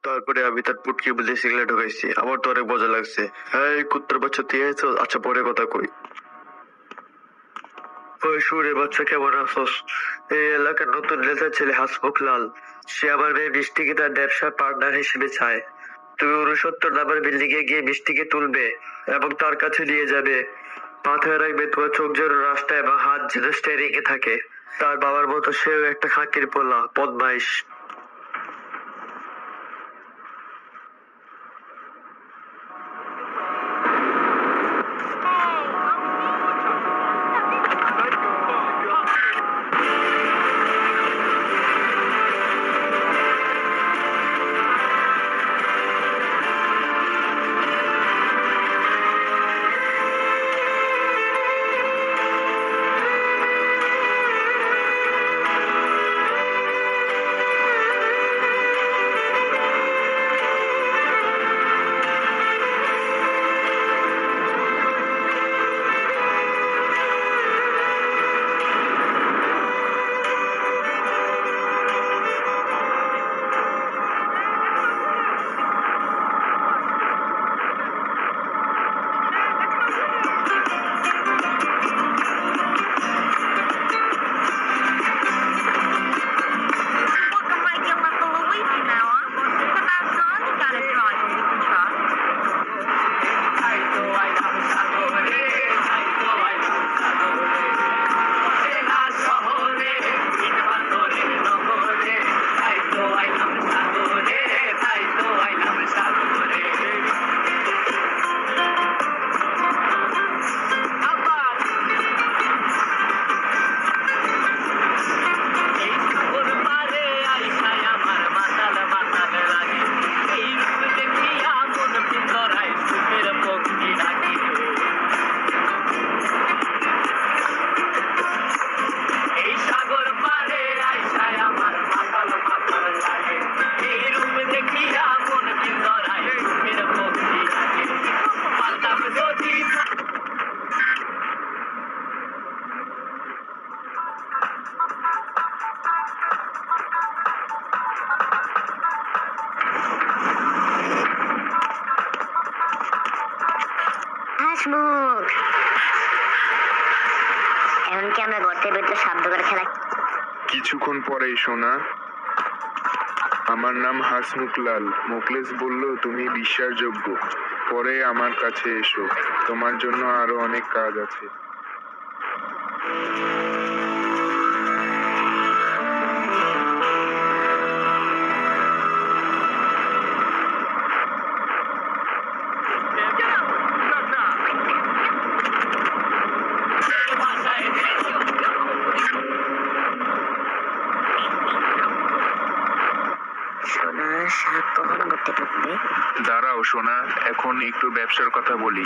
তারপরে আমি তার পুটকি বুঝে সিগারেট ঢুকাইছি। আমার তো অনেক মজা লাগছে। হ্যাঁ, কুত্তার বাচ্চা তুই আইছো? আচ্ছা, পরে কথা কই। ওই সুরে বাচ্চা, কেমন আছোস? এই এলাকার নতুন নেতা ছেলে হাসমুখ লাল। সে আমার মেয়ে বৃষ্টিকে তার ব্যবসার পার্টনার হিসেবে চায়। তুমি 69 নাম্বার বিল্ডিং এ গিয়ে বৃষ্টিকে তুলবে এবং তার কাছে নিয়ে যাবে। মাথায় রাখবে তোমার চোখ যেন রাস্তায় এবং হাত যেন স্টেরিং এ থাকে। তার বাবার মতো সেও একটা খাঁকির পোলা, বদমাইশ। Welcome Mike and Uncle Luigi now, huh? The bad son, you got a driver we can trust. Hasmukh, এমনকি আমরা গর্তের ভিতরে শব্দ করে খেলা। কিছুক্ষণ পরেই সোনা। আমার নাম হাসমুখ লাল। মোকলেস বলল তুমি বিশ্বাসযোগ্য। পরে আমার কাছে এসো, তোমার জন্য আরো অনেক কাজ আছে। সোনা, সাপ কখন করতে ঢুকবে? দাঁড়াও সোনা, এখন একটু ব্যবসার কথা বলি।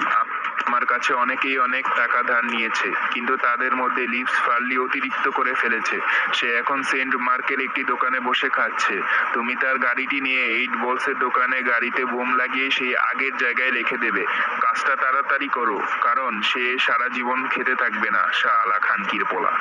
আমার কাছে অনেকেই অনেক টাকা ধার নিয়েছে, কিন্তু তাদের মধ্যে লিপস ফার্লি অতিরিক্ত করে ফেলেছে। সে এখন সেন্ট মার্কের একটি দোকানে বসে খাচ্ছে। তুমি তার গাড়িটি নিয়ে 8 বলসের দোকানে গাড়িতে বোম লাগিয়ে সেই আগের জায়গায় রেখে দেবে। কাজটা তাড়াতাড়ি করো, কারণ সে সারা জীবন খেতে থাকবে না, শালা খানকির পোলা।